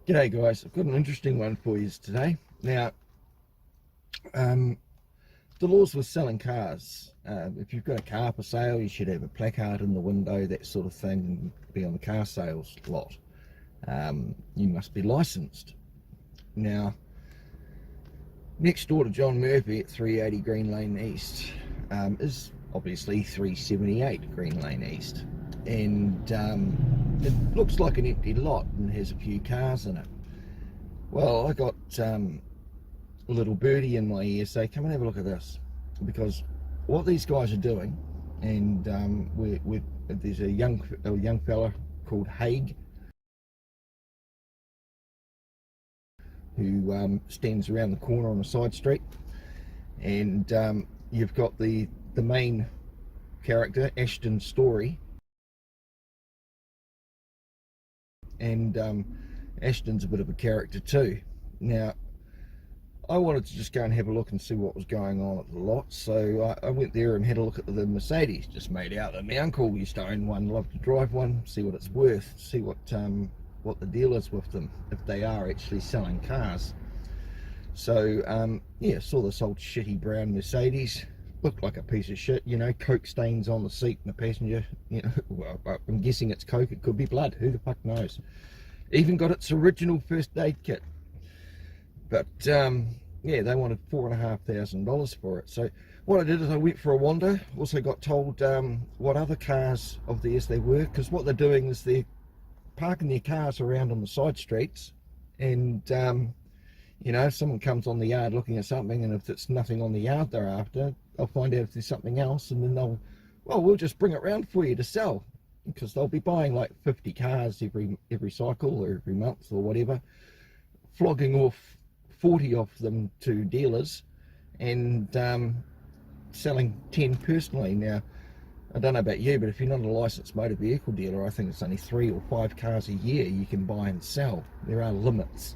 G'day guys, I've got an interesting one for you today. Now, the laws with selling cars, if you've got a car for sale, you should have a placard in the window, that sort of thing, be on the car sales lot. You must be licensed. Now, next door to John Murphy at 380 Green Lane East is obviously 378 Green Lane East, and it looks like an empty lot and has a few cars in it. Well, I got a little birdie in my ear say, come and have a look at this, because what these guys are doing, and there's a young fella called Haig who stands around the corner on a side street, and you've got the main character, Ashton Storey, and Ashton's a bit of a character too. Now, I wanted to just go and have a look and see what was going on at the lot, so I went there and had a look at the Mercedes. Just made out that my uncle used to own one, loved to drive one, see what it's worth, see what the deal is with them, if they are actually selling cars. So yeah, saw this old shitty brown Mercedes. Looked like a piece of shit, you know, coke stains on the seat and the passenger, you know. Well, I'm guessing it's coke, it could be blood, who the fuck knows. Even got its original first aid kit. But yeah, they wanted $4,500 for it. So what I did is I went for a wander. Also got told what other cars of theirs they were, because what they're doing is they're parking their cars around on the side streets, and you know, if someone comes on the yard looking at something, and if it's nothing on the yard they're after, they'll find out if there's something else, and then we'll just bring it round for you to sell, because they'll be buying like 50 cars every cycle or every month or whatever, flogging off 40 of them to dealers, and selling 10 personally. Now, I don't know about you, but if you're not a licensed motor vehicle dealer, I think it's only 3 or 5 cars a year you can buy and sell. There are limits.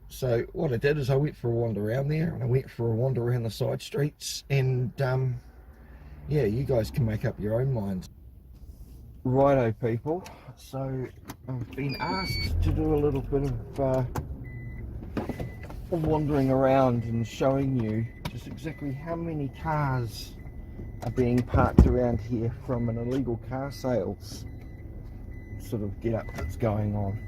So what I did is I went for a wander around there, and I went for a wander around the side streets, and yeah, you guys can make up your own minds. Righto people, so I've been asked to do a little bit of wandering around and showing you just exactly how many cars are being parked around here from an illegal car sales sort of get up that's going on.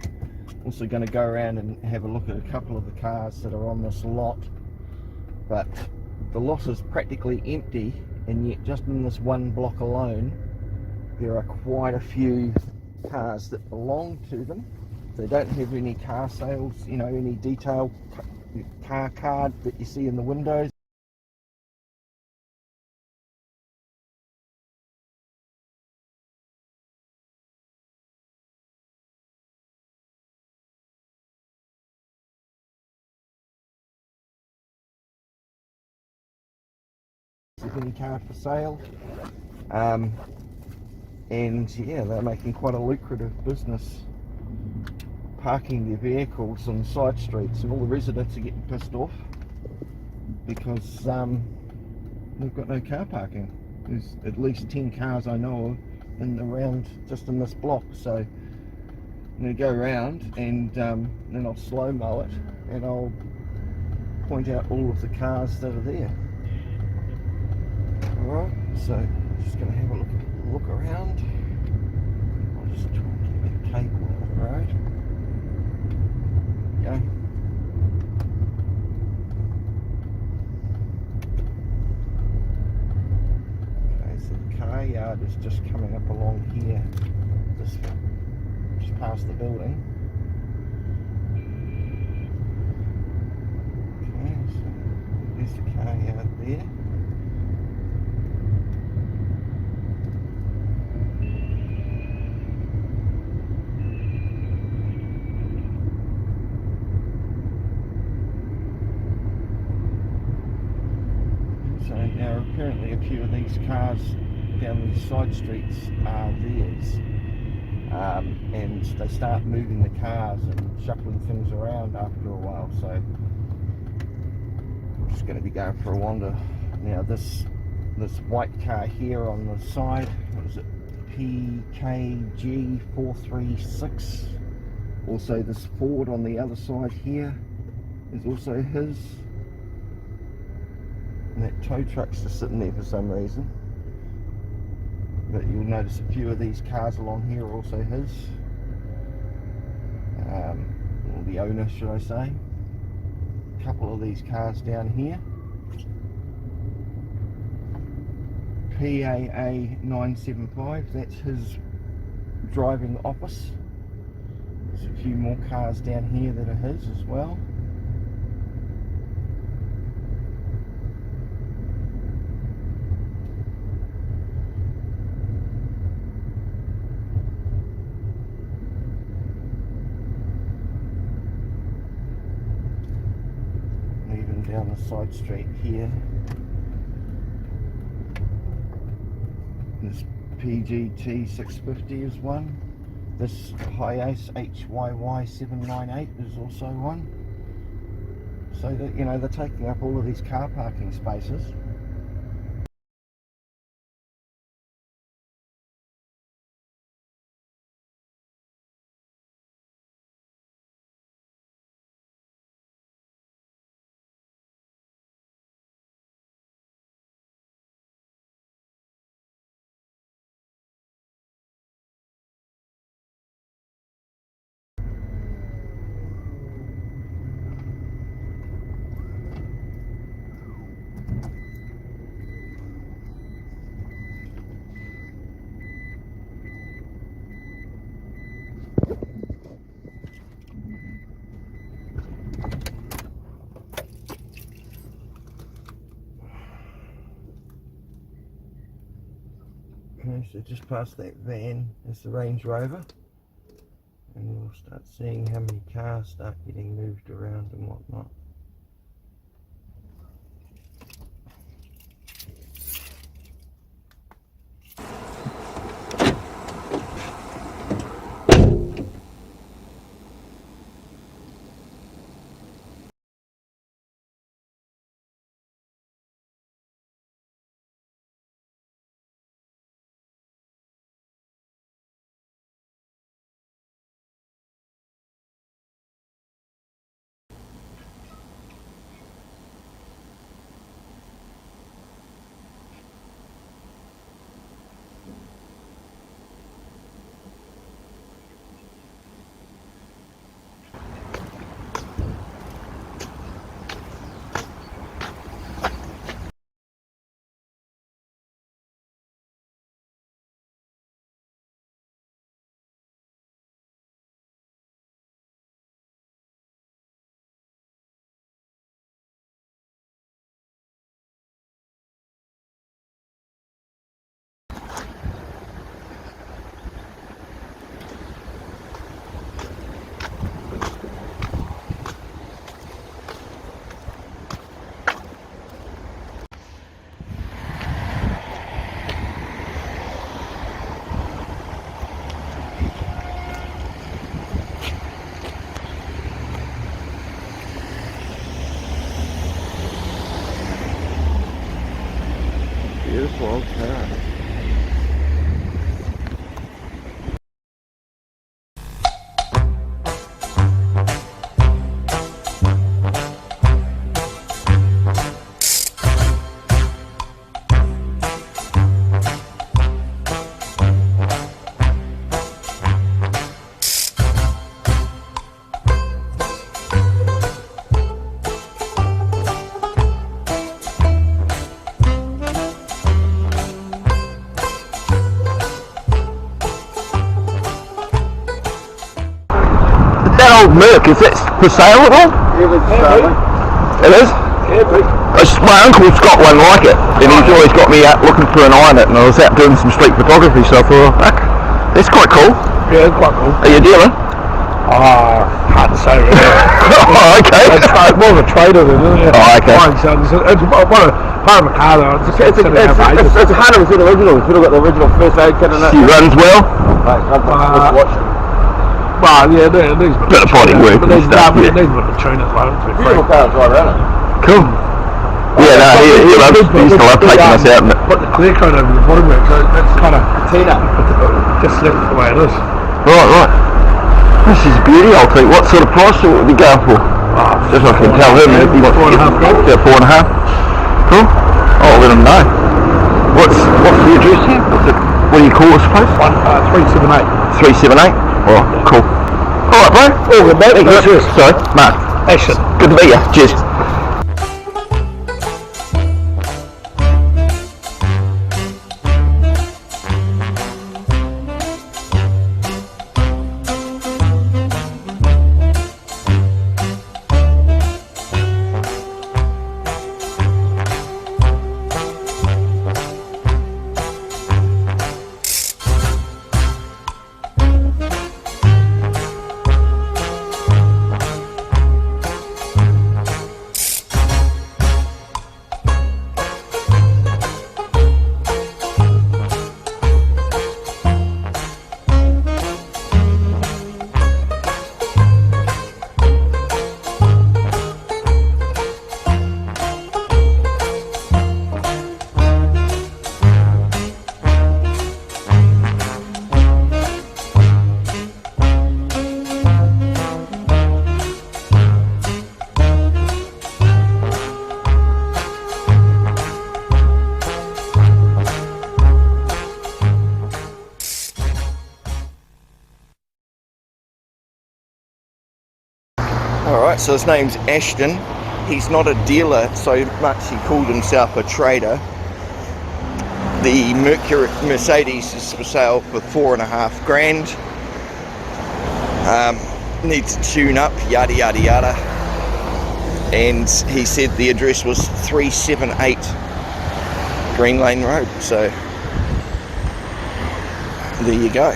Also going to go around and have a look at a couple of the cars that are on this lot, but the lot is practically empty, and yet just in this one block alone there are quite a few cars that belong to them. They don't have any car sales, you know, any detailed car card that you see in the windows. Any car for sale, and yeah, they're making quite a lucrative business parking their vehicles on side streets, and all the residents are getting pissed off because we've got no car parking. There's at least 10 cars I know of in around just in this block, so I'm going to go around and then I'll slow mo it and I'll point out all of the cars that are there. Alright, so just going to have a look around. I'll just try and get a bit of cable on the road. There we go. Okay, so the car yard is just coming up along here, just past the building. Okay, so there's the car yard there. Now apparently a few of these cars down these side streets are theirs, and they start moving the cars and shuffling things around after a while, so I'm just going to be going for a wander. Now this white car here on the side, what is it, PKG 436, Also this Ford on the other side here is also his. And that tow truck's just sitting there for some reason. But you'll notice a few of these cars along here are also his. Or the owner, should I say. A couple of these cars down here. PAA 975, that's his driving office. There's a few more cars down here that are his as well. And even down the side street here, this PGT 650 is one. This Hiace HYY 798 is also one. So that, you know, they're taking up all of these car parking spaces. Okay, so just past that van is the Range Rover, and we'll start seeing how many cars start getting moved around and whatnot. Beautiful old car. Old Merc, is that for sale at all? Yeah, it's for sale. It is? Yeah, my uncle's got one like it, and he's always got me out looking for an eye on it, and I was out doing some street photography, so I thought, heck, that's quite cool. Yeah, it's quite cool. Are you dealing? Hard to say really. Oh, okay. It's more of a trader than, isn't it? Oh, okay. It's one of PARAM car though. It's 100% original. It's still got the original first aid kit in it. She runs well? Well, yeah, it needs a bit of body work and stuff, it needs a bit of tune at the moment, to be Beautiful car to drive around it. Cool. Yeah, no, he used to love taking us out in it. Put the clear coat over the bodywork, so it's kind of Patina. just left the way it is. Right. This is a beauty, I'll think. What sort of price would we go for? Just so I can tell him if he wants to get 4.5. Cool. I'll let him know. What's the address here? What do you call this place? 378. 378? Oh, cool. Alright, bro. Oh, good mate. Cheers. Sorry, Mark. Ashton. Good to meet you. Cheers. Alright, so his name's Ashton. He's not a dealer so much, he called himself a trader. The Mercedes is for sale for $4.5 grand. Needs a tune up, yada yada yada. And he said the address was 378 Green Lane Road, so there you go.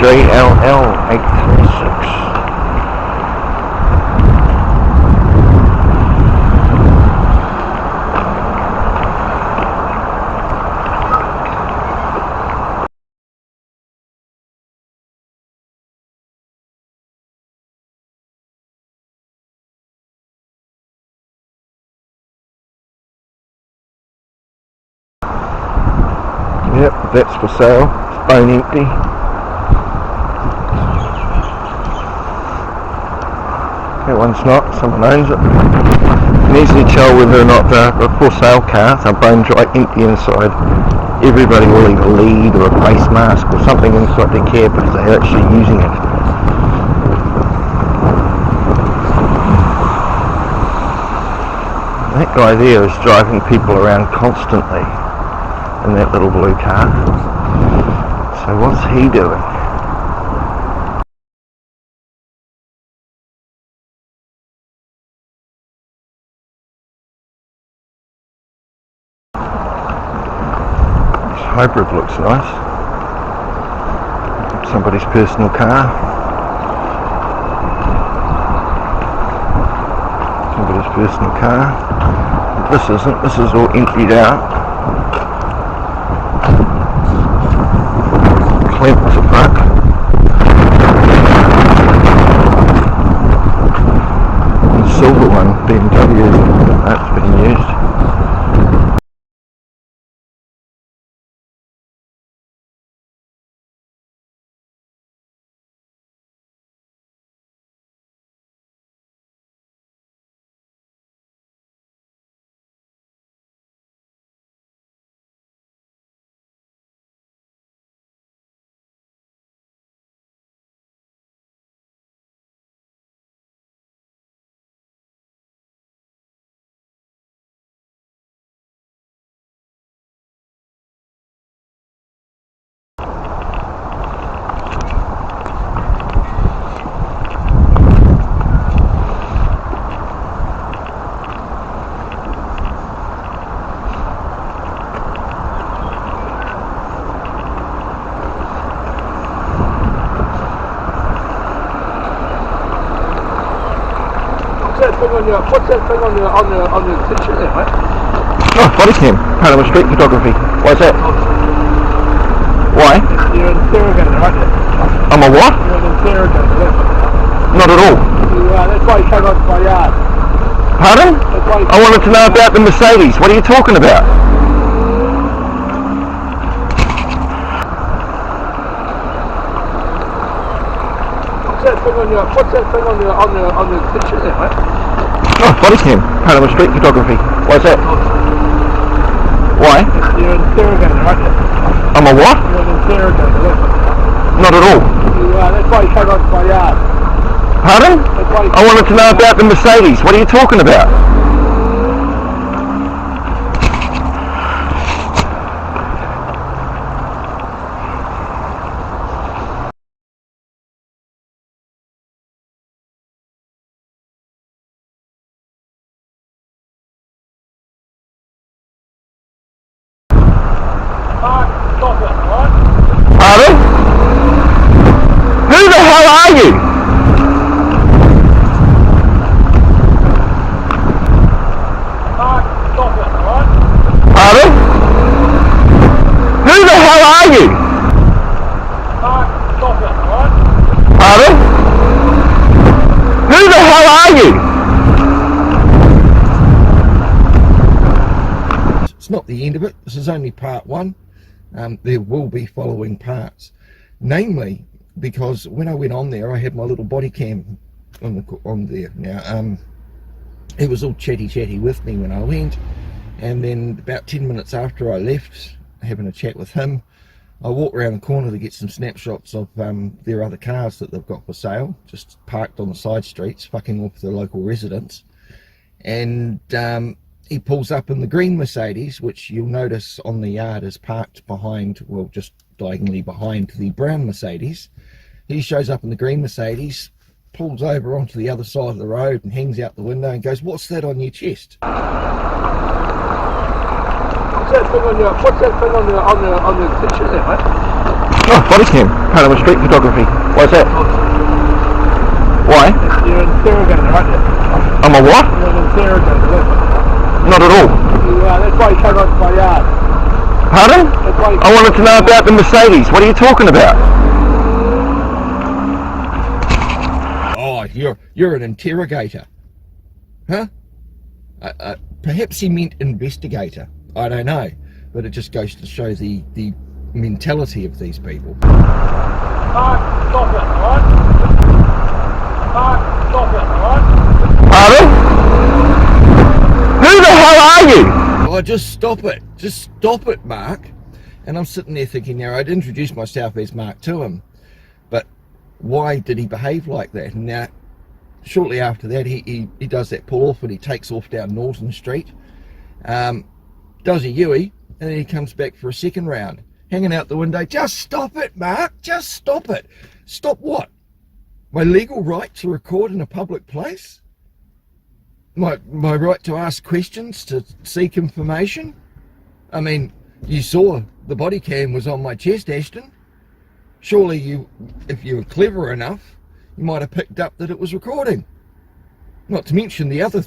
JLL836. Yep, that's for sale. It's bone empty. That one's not, someone owns it. You can easily tell whether or not they're a for sale car, they're bone dry, empty inside. Everybody will either lead or a face mask or something inside their cab because they're actually using it. That guy there is driving people around constantly in that little blue car. So what's he doing? hybrid looks nice. Somebody's personal car. Somebody's personal car. This isn't. This is all emptied out. Clean to the front. The silver one, BMW, that's been used. What's that thing on the picture there, mate? Oh, body cam. PARAM street photography. Why is that? Why? You're an interrogator, aren't you? I'm a what? You're an interrogator, Not at all. that's why you came onto my yard. Pardon? I wanted to know about the Mercedes. What are you talking about? What's that thing on the picture there, mate? Oh, body cam. PARAM street photography. Why is that? Why? You're an interrogator, aren't you? I'm a what? You're an interrogator, Not at all. that's why you came onto my yard. Pardon? I wanted to know about the Mercedes. What are you talking about? Stop it, alright? Pardon? Who the hell are you? Stop it, alright? Pardon? Who the hell are you? Stop it, alright? Pardon? Who the hell are you? It's not the end of it. This is only part one. There will be following parts, namely because when I went on there, I had my little body cam on there. Now, it was all chatty with me when I went, and then about 10 minutes after I left, having a chat with him, I walked around the corner to get some snapshots of their other cars that they've got for sale, just parked on the side streets, fucking off the local residents, and he pulls up in the green Mercedes, which you'll notice on the yard is parked behind, well, just diagonally behind the brown Mercedes. He shows up in the green Mercedes, pulls over onto the other side of the road and hangs out the window and goes, "What's that on your chest?" What's that thing on the picture there, mate? Oh, body cam. PARAM street photography. Why is that? Why? You're an interrogator, aren't you? I'm a what? You're an interrogator, Not at all. that's why you came onto my yard. Pardon? I wanted to know about the Mercedes. What are you talking about? Oh, you're an interrogator. Huh? Perhaps he meant investigator. I don't know. But it just goes to show the mentality of these people. Stop it, alright? Stop it, alright? Pardon? Who the hell are you? Oh, just stop it. Just stop it, Mark. And I'm sitting there thinking, now, I'd introduced myself as Mark to him, but why did he behave like that? And now, shortly after that, he does that pull off and he takes off down Norton Street, does a Yui, and then he comes back for a second round, hanging out the window. Just stop it, Mark. Just stop it. Stop what? My legal right to record in a public place? My right to ask questions, to seek information? I mean, You saw the body cam was on my chest, Ashton. Surely you, if you were clever enough, you might have picked up that it was recording. Not to mention the other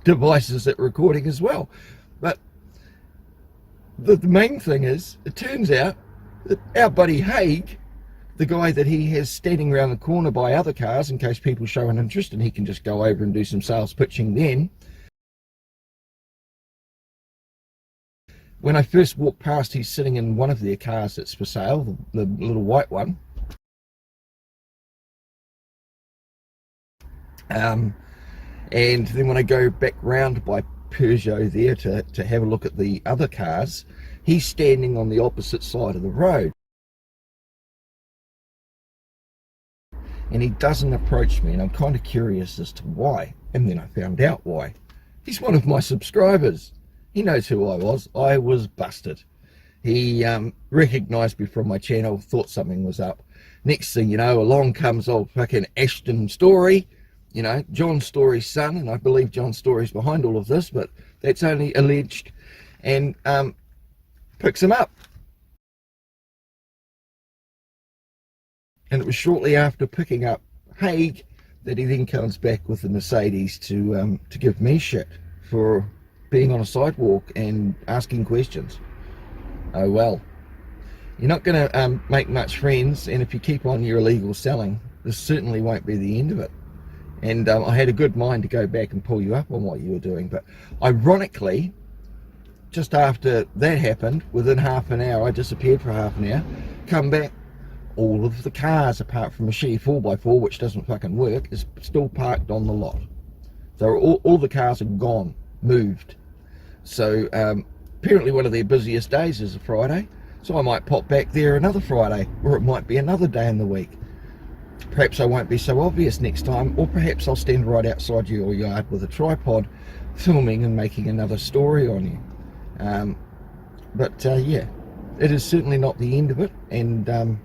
devices that are recording as well. But the main thing is, it turns out that our buddy Haig, the guy that he has standing around the corner by other cars in case people show an interest and he can just go over and do some sales pitching then. When I first walked past, he's sitting in one of their cars that's for sale, the little white one. And then when I go back round by Peugeot there to have a look at the other cars, he's standing on the opposite side of the road. And he doesn't approach me, and I'm kind of curious as to why. And then I found out why. He's one of my subscribers. He knows who I was. I was busted. He recognised me from my channel, thought something was up. Next thing you know, along comes old fucking Ashton Storey, you know, John Storey's son, and I believe John Storey's behind all of this, but that's only alleged, and picks him up. And it was shortly after picking up Haig that he then comes back with the Mercedes to give me shit for being on a sidewalk and asking questions. Oh well. You're not going to make much friends, and if you keep on your illegal selling, this certainly won't be the end of it. And I had a good mind to go back and pull you up on what you were doing, but ironically, just after that happened, within half an hour, I disappeared for half an hour, come back, all of the cars apart from a Chevy 4x4, which doesn't fucking work, is still parked on the lot. So all the cars are gone, moved. So apparently one of their busiest days is a Friday, so I might pop back there another Friday, or it might be another day in the week. Perhaps I won't be so obvious next time, or perhaps I'll stand right outside your yard with a tripod, filming and making another story on you. Yeah, it is certainly not the end of it, and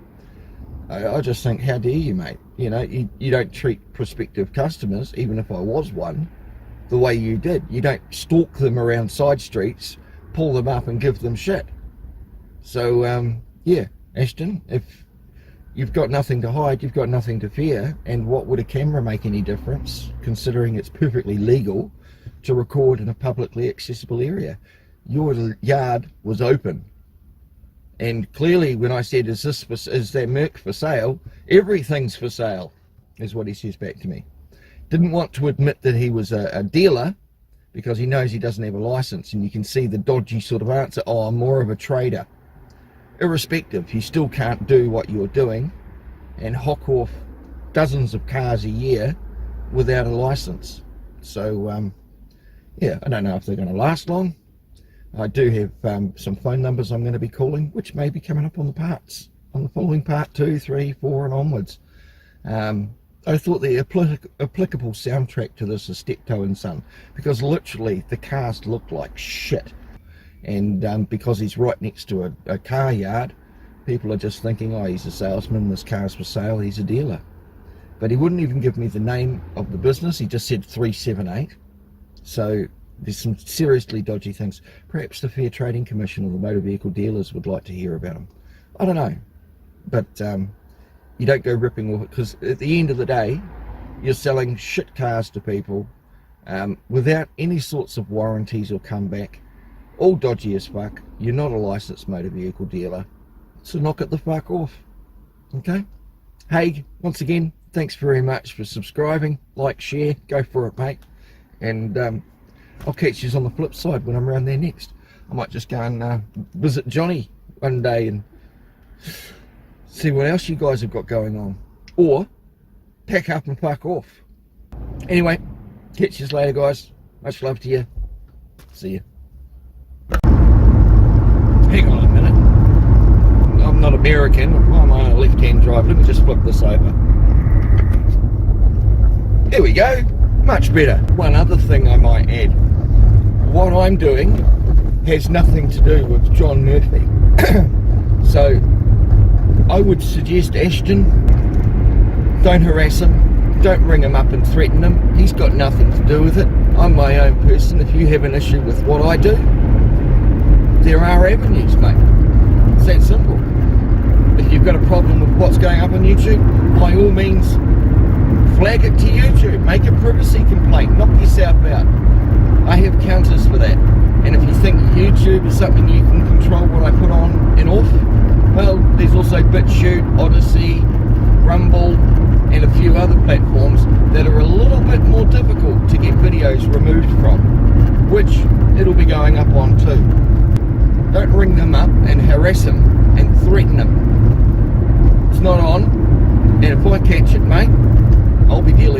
I just think, how dare you, mate? You know, you don't treat prospective customers, even if I was one, the way you did. You don't stalk them around side streets, pull them up and give them shit. So yeah, Ashton, if you've got nothing to hide, you've got nothing to fear, and what would a camera make any difference, considering it's perfectly legal to record in a publicly accessible area? Your yard was open, and clearly when I said, is that Merc for sale, everything's for sale, is what he says back to me. Didn't want to admit that he was a dealer, because he knows he doesn't have a license, and you can see the dodgy sort of answer, oh, I'm more of a trader. Irrespective, you still can't do what you're doing and hock off dozens of cars a year without a license. So yeah, I don't know if they're going to last long. I do have some phone numbers I'm going to be calling, which may be coming up on the parts, on the following part 2, 3, 4 and onwards. I thought the applicable soundtrack to this is Steptoe and Son, because literally the cars look like shit. And because he's right next to a car yard, people are just thinking, oh, he's a salesman, this car's for sale, he's a dealer. But he wouldn't even give me the name of the business, he just said 378. So there's some seriously dodgy things. Perhaps the Fair Trading Commission or the motor vehicle dealers would like to hear about him. I don't know. But you don't go ripping off it, because at the end of the day, you're selling shit cars to people without any sorts of warranties or comeback. All dodgy as fuck. You're not a licensed motor vehicle dealer, so knock it the fuck off. Okay? Hey, once again, thanks very much for subscribing, like, share, go for it, mate. And I'll catch you on the flip side when I'm around there next. I might just go and visit Johnny one day and see what else you guys have got going on, or pack up and fuck off. Anyway, catch you later, guys. Much love to you. See you. Hang on a minute. I'm not American. I'm on a left-hand drive. Let me just flip this over. There we go. Much better. One other thing I might add. What I'm doing has nothing to do with John Murphy. So I would suggest, Ashton, don't harass him. Don't ring him up and threaten him. He's got nothing to do with it. I'm my own person. If you have an issue with what I do, there are avenues, mate. It's that simple. If you've got a problem with what's going up on YouTube, by all means, flag it to YouTube. Make a privacy complaint. Knock yourself out. I have counters for that. And if you think YouTube is something you can control what I put on and off, well, there's also BitChute, Odyssey, Rumble, and a few other platforms that are a little bit more difficult to get videos removed from, which it'll be going up on too. Don't ring them up and harass them and threaten them. It's not on, and if I catch it, mate, I'll be dealing